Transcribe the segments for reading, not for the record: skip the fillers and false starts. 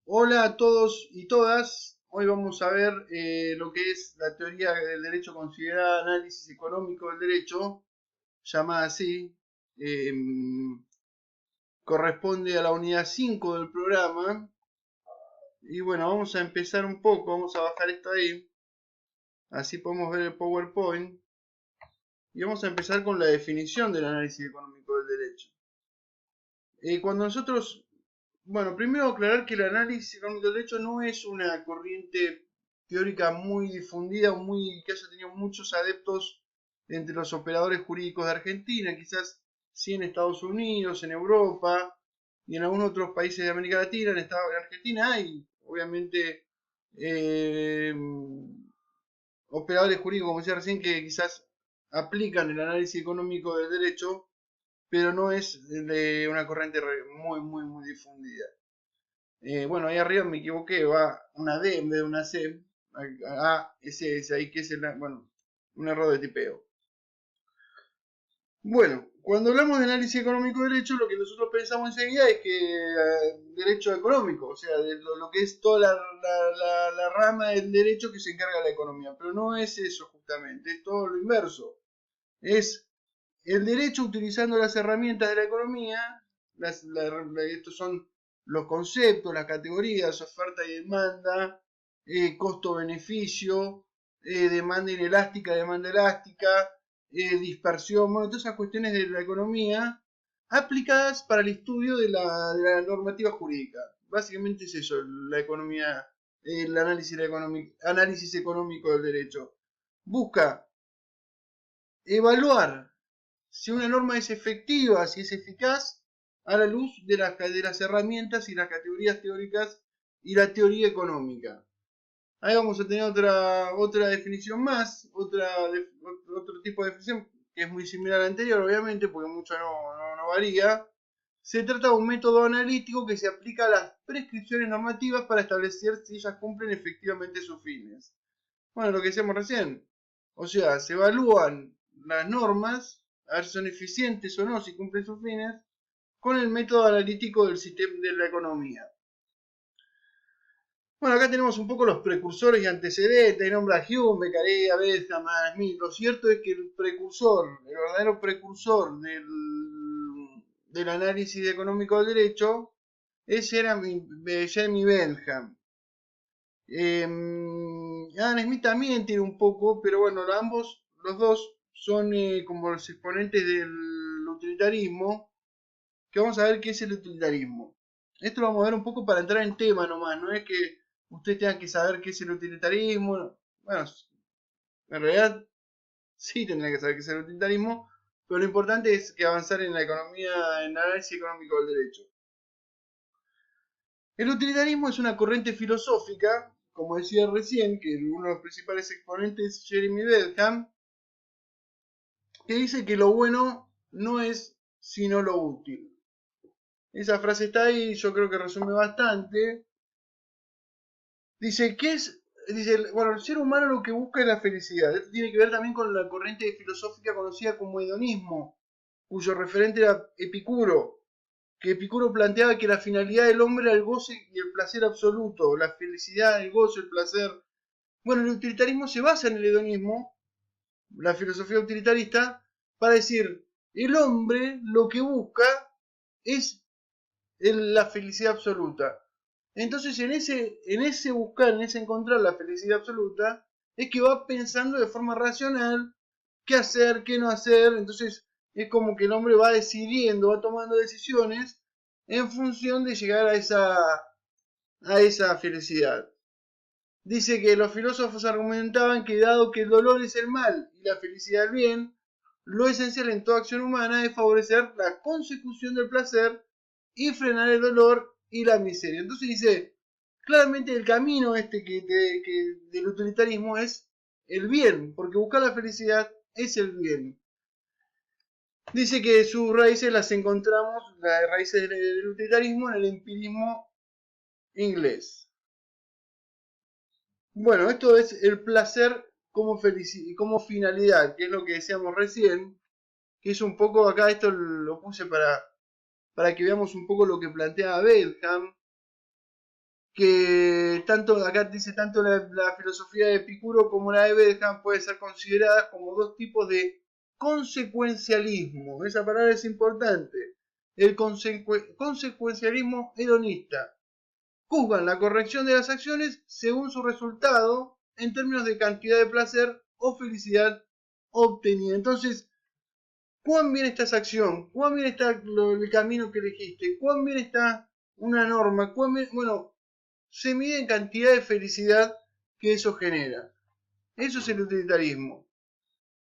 Hola a todos y todas. Hoy vamos a ver lo que es la teoría del derecho considerada análisis económico del derecho, llamada así. Corresponde a la unidad 5 del programa. Y bueno, vamos a empezar un poco. Vamos a bajar esto ahí. Así podemos ver el PowerPoint. Y vamos a empezar con la definición del análisis económico del derecho. Cuando nosotros Bueno, primero aclarar que el análisis económico del derecho no es una corriente teórica muy difundida, que haya tenido muchos adeptos entre los operadores jurídicos de Argentina, quizás sí en Estados Unidos, en Europa y en algunos otros países de América Latina. En Argentina hay, obviamente, eh, operadores jurídicos, como decía recién, que quizás aplican el análisis económico del derecho, pero no es de una corriente muy difundida. Bueno, ahí arriba me equivoqué, va una D en vez de una C. Ese ahí que es bueno, un error de tipeo. Bueno, cuando hablamos de análisis económico de derecho, lo que nosotros pensamos enseguida es que derecho económico, o sea, de lo que es toda la rama del derecho que se encarga de la economía. Pero no es eso justamente, es todo lo inverso. Es el derecho utilizando las herramientas de la economía. Estos son los conceptos, las categorías, oferta y demanda, costo-beneficio, demanda elástica, dispersión, bueno, todas esas cuestiones de la economía aplicadas para el estudio de la normativa jurídica. Básicamente es eso, la economía, el análisis económico del derecho. Busca evaluar si una norma es efectiva, si es eficaz, a la luz de las herramientas y las categorías teóricas y la teoría económica. Ahí vamos a tener otra definición más, otro tipo de definición que es muy similar a la anterior, obviamente, porque mucho no varía. Se trata de un método analítico que se aplica a las prescripciones normativas para establecer si ellas cumplen efectivamente sus fines. Bueno, lo que decíamos recién. O sea, se evalúan las normas, a ver si son eficientes o no, si cumplen sus fines, con el método analítico del sistema de la economía. Bueno, acá tenemos un poco los precursores y antecedentes, nombra a Hume, Beccaria, Bentham, Smith. Lo cierto es que el verdadero precursor del análisis económico del derecho es Jeremy Bentham. Adam Smith también tiene un poco, pero bueno, los dos son como los exponentes del utilitarismo, que vamos a ver qué es el utilitarismo. Esto lo vamos a ver un poco para entrar en tema nomás, no es que ustedes tengan que saber qué es el utilitarismo. Bueno, en realidad sí tendrán que saber qué es el utilitarismo, pero lo importante es que avanzar en la economía, en el análisis económico del derecho. El utilitarismo es una corriente filosófica, como decía recién, que uno de los principales exponentes es Jeremy Bentham, que dice que lo bueno no es sino lo útil. Esa frase está ahí, yo creo que resume bastante. Bueno, el ser humano lo que busca es la felicidad. Esto tiene que ver también con la corriente filosófica conocida como hedonismo, cuyo referente era Epicuro, que Epicuro planteaba que la finalidad del hombre era el goce y el placer absoluto, la felicidad, el goce, el placer. Bueno, el utilitarismo se basa en el hedonismo, la filosofía utilitarista, para decir, el hombre lo que busca es la felicidad absoluta. Entonces, en ese buscar, en ese encontrar la felicidad absoluta, es que va pensando de forma racional qué hacer, qué no hacer. Entonces, es como que el hombre va decidiendo, va tomando decisiones en función de llegar a esa felicidad. Dice que los filósofos argumentaban que dado que el dolor es el mal y la felicidad el bien, lo esencial en toda acción humana es favorecer la consecución del placer y frenar el dolor y la miseria. Entonces dice, claramente el camino del utilitarismo es el bien, porque buscar la felicidad es el bien. Dice que sus raíces las encontramos, las raíces del utilitarismo, en el empirismo inglés. Bueno, esto es el placer como finalidad, que es lo que decíamos recién, que es un poco acá, esto lo puse para que veamos un poco lo que plantea Bentham, que tanto, acá dice, tanto la filosofía de Epicuro como la de Bentham puede ser consideradas como dos tipos de consecuencialismo. Esa palabra es importante. El consecuencialismo hedonista. Juzgan la corrección de las acciones según su resultado en términos de cantidad de placer o felicidad obtenida. Entonces, ¿cuán bien está esa acción? ¿Cuán bien está el camino que elegiste? ¿Cuán bien está una norma? Bueno, se mide en cantidad de felicidad que eso genera. Eso es el utilitarismo.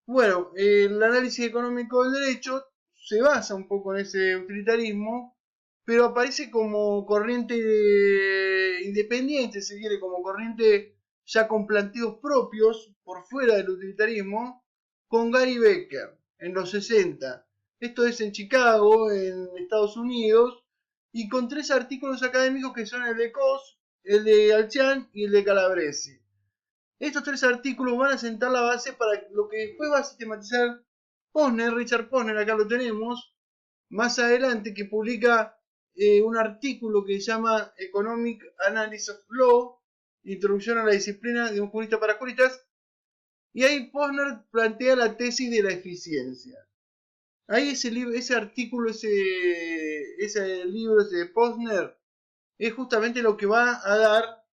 Bueno, el análisis económico del derecho se basa un poco en ese utilitarismo, pero aparece como corriente independiente, si quiere, como corriente ya con planteos propios por fuera del utilitarismo, con Gary Becker en los 60. Esto es en Chicago, en Estados Unidos, y con 3 artículos académicos que son el de Coase, el de Alchan y el de Calabresi. Estos 3 artículos van a sentar la base para lo que después va a sistematizar Posner, Richard Posner, acá lo tenemos, más adelante, que publica un artículo que se llama Economic Analysis of Law, Introducción a la disciplina de un jurista para juristas, y ahí Posner plantea la tesis de la eficiencia. Ahí ese artículo, ese libro ese de Posner, es justamente lo que va a dar,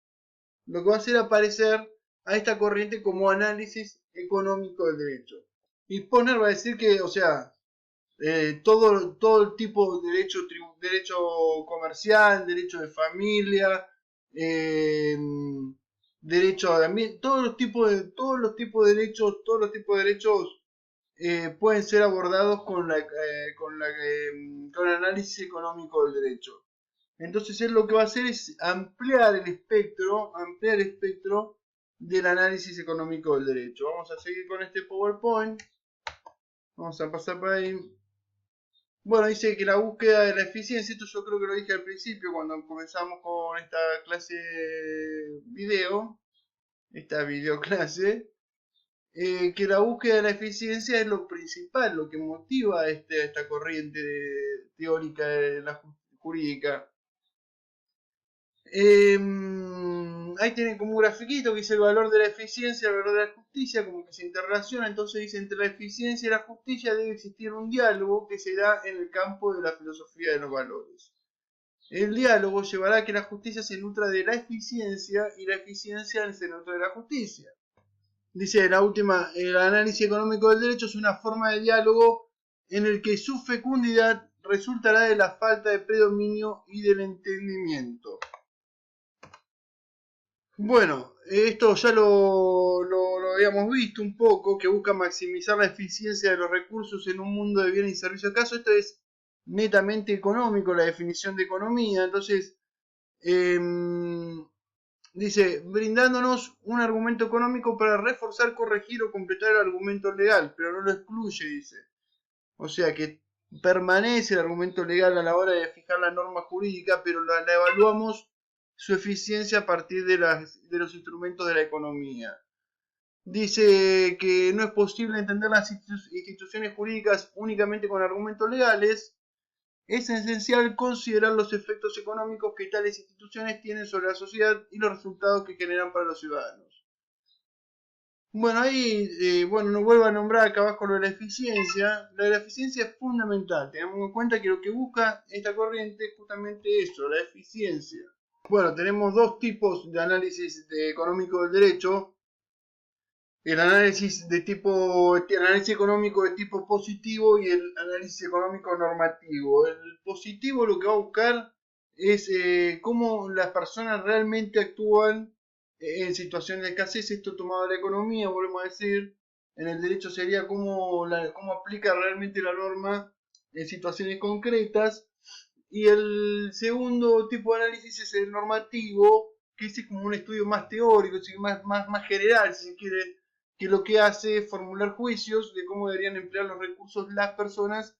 lo que va a hacer aparecer a esta corriente como análisis económico del derecho. Y Posner va a decir que, o sea, todo el tipo de derecho comercial, derecho de familia, derecho de ambiente, todos los tipos de derechos pueden ser abordados con el análisis económico del derecho. Entonces él lo que va a hacer es ampliar el espectro del análisis económico del derecho. Vamos a seguir con este PowerPoint. Vamos a pasar por ahí. Bueno, dice que la búsqueda de la eficiencia, esto yo creo que lo dije al principio cuando comenzamos con esta clase video, esta videoclase, que la búsqueda de la eficiencia es lo principal, lo que motiva esta corriente teórica de la jurídica. Ahí tienen como un grafiquito que dice el valor de la eficiencia, el valor de la justicia, como que se interrelaciona. Entonces dice, entre la eficiencia y la justicia debe existir un diálogo que se da en el campo de la filosofía de los valores. El diálogo llevará a que la justicia se nutra de la eficiencia y la eficiencia se nutra de la justicia. Dice el análisis económico del derecho es una forma de diálogo en el que su fecundidad resultará de la falta de predominio y del entendimiento. Bueno, esto ya lo habíamos visto un poco, que busca maximizar la eficiencia de los recursos en un mundo de bienes y servicios. ¿Acaso esto es netamente económico, la definición de economía? Entonces, dice, brindándonos un argumento económico para reforzar, corregir o completar el argumento legal, pero no lo excluye, dice. O sea que permanece el argumento legal a la hora de fijar la norma jurídica, pero la evaluamos su eficiencia a partir de los instrumentos de la economía. Dice que no es posible entender las instituciones jurídicas únicamente con argumentos legales. Es esencial considerar los efectos económicos que tales instituciones tienen sobre la sociedad y los resultados que generan para los ciudadanos. Bueno, ahí, no vuelvo a nombrar acá abajo lo de la eficiencia. Lo de la eficiencia es fundamental. Tengamos en cuenta que lo que busca esta corriente es justamente eso, la eficiencia. Bueno, tenemos dos tipos de análisis económico del derecho. El análisis económico de tipo positivo y el análisis económico normativo. El positivo lo que va a buscar es cómo las personas realmente actúan en situaciones de escasez. Esto tomado de la economía, volvemos a decir. En el derecho sería cómo aplica realmente la norma en situaciones concretas. Y el segundo tipo de análisis es el normativo, que es como un estudio más teórico, más general, si se quiere, que lo que hace es formular juicios de cómo deberían emplear los recursos las personas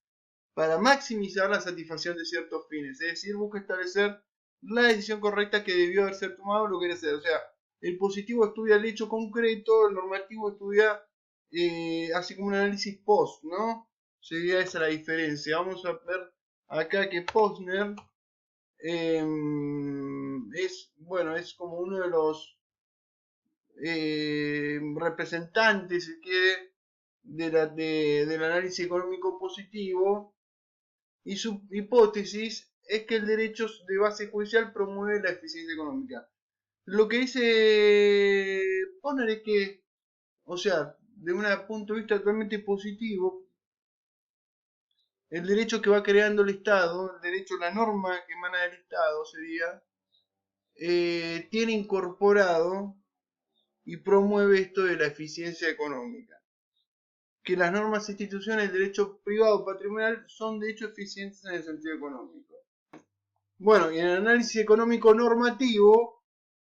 para maximizar la satisfacción de ciertos fines. Es decir, busca establecer la decisión correcta que debió haber sido tomado o lo que quiere hacer. O sea, el positivo estudia el hecho concreto, el normativo estudia, hace como un análisis post, ¿no? Sería esa la diferencia. Vamos a ver acá que Posner bueno, es como uno de los representantes, si quiere, del análisis económico positivo, y su hipótesis es que el derecho de base judicial promueve la eficiencia económica. Lo que dice Posner es que, o sea, de un punto de vista totalmente positivo, el derecho que va creando el Estado, el derecho, la norma que emana del Estado sería, tiene incorporado y promueve esto de la eficiencia económica. Que las normas e instituciones del derecho privado patrimonial son de hecho eficientes en el sentido económico. Bueno, y en el análisis económico normativo,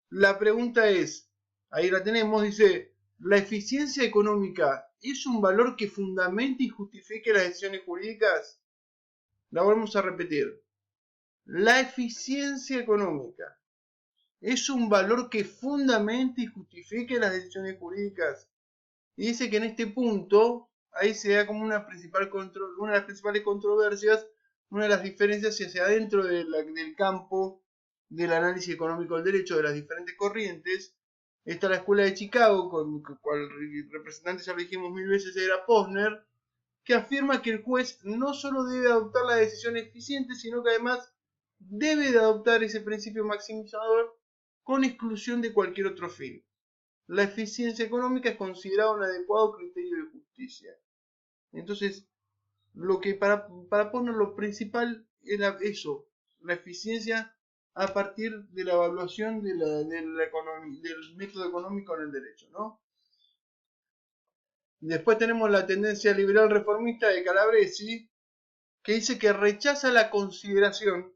la pregunta es, ahí la tenemos, dice, ¿la eficiencia económica es un valor que fundamente y justifique las decisiones jurídicas? La volvemos a repetir. La eficiencia económica es un valor que fundamente y justifique las decisiones jurídicas. Y dice que en este punto, ahí se da como una de las principales controversias, una de las diferencias hacia adentro del campo del análisis económico del derecho de las diferentes corrientes. Está la escuela de Chicago, con cual representante ya lo dijimos mil veces, era Posner, que afirma que el juez no solo debe adoptar la decisión eficiente, sino que además debe de adoptar ese principio maximizador con exclusión de cualquier otro fin. La eficiencia económica es considerada un adecuado criterio de justicia. Entonces, lo que para poner lo principal era eso, la eficiencia a partir de la evaluación del método económico en el derecho, ¿no? Después tenemos la tendencia liberal reformista de Calabresi, que dice que rechaza la consideración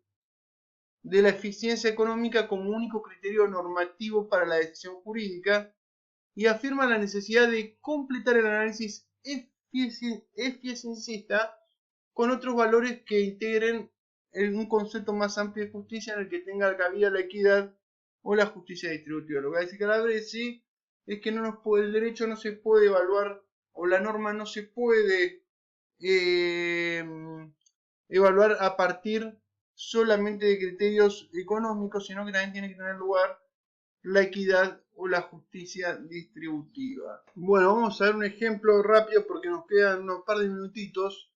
de la eficiencia económica como único criterio normativo para la decisión jurídica y afirma la necesidad de completar el análisis eficiencista con otros valores que integren un concepto más amplio de justicia en el que tenga cabida la equidad o la justicia distributiva. Lo que va a decir Calabresi es que el derecho no se puede evaluar o la norma no se puede evaluar a partir solamente de criterios económicos, sino que también tiene que tener lugar la equidad o la justicia distributiva. Bueno, vamos a ver un ejemplo rápido porque nos quedan unos par de minutitos.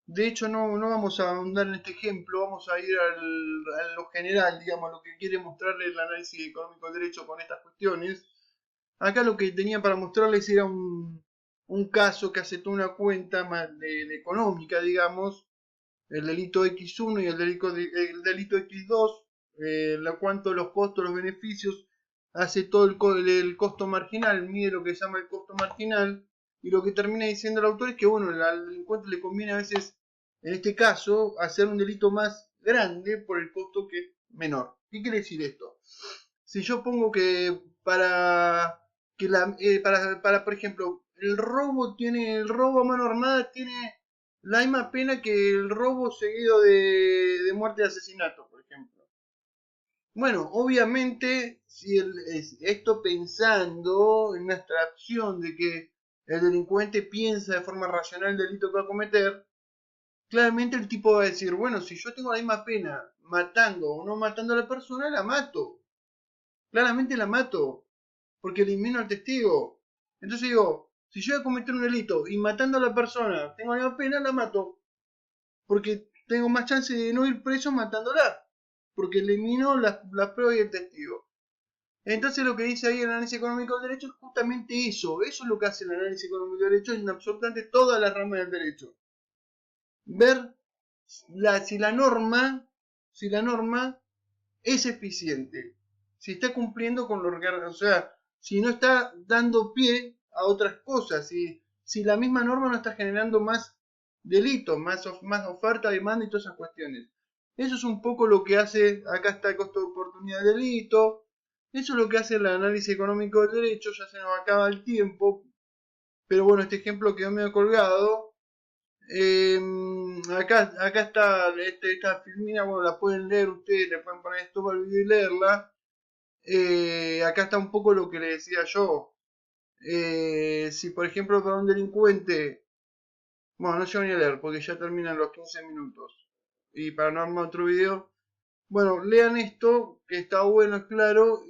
De hecho, no vamos a ahondar en este ejemplo, vamos a ir a lo general, digamos, lo que quiere mostrarle el análisis económico del derecho con estas cuestiones. Acá lo que tenía para mostrarles era un caso que hace toda una cuenta de económica, digamos, el delito X1 y el delito X2, la cuanto los costos, los beneficios, hace todo el costo marginal, mide lo que se llama el costo marginal, y lo que termina diciendo el autor es que, bueno, al delincuente le conviene a veces, en este caso, hacer un delito más grande por el costo que es menor. ¿Qué quiere decir esto? Si yo pongo que por ejemplo, el robo a mano armada tiene la misma pena que el robo seguido de muerte y asesinato, por ejemplo. Bueno, obviamente, si esto pensando en una abstracción de que el delincuente piensa de forma racional el delito que va a cometer, claramente el tipo va a decir, bueno, si yo tengo la misma pena matando o no matando a la persona, la mato. Claramente la mato, porque elimino al testigo. Entonces digo, si yo voy a cometer un delito y matando a la persona tengo la misma pena, la mato. Porque tengo más chance de no ir preso matándola. Porque elimino la prueba y el testigo. Entonces lo que dice ahí el análisis económico del derecho es justamente eso. Eso es lo que hace el análisis económico del derecho en absolutamente todas las ramas del derecho. Ver si la norma es eficiente. Si está cumpliendo con lo que... O sea, si no está dando pie a otras cosas. Si la misma norma no está generando más delitos, más oferta, demanda y todas esas cuestiones. Eso es un poco lo que hace, acá está el costo de oportunidad de delito, eso es lo que hace el análisis económico del derecho, ya se nos acaba el tiempo, pero bueno, este ejemplo quedó medio colgado. Acá está esta filmina, bueno, la pueden leer ustedes, le pueden poner esto para el video y leerla. Acá está un poco lo que le decía yo. Si por ejemplo para un delincuente, bueno, no llego ni a leer porque ya terminan los 15 minutos. Y para no armar otro video, Bueno, lean esto, que está bueno, es claro.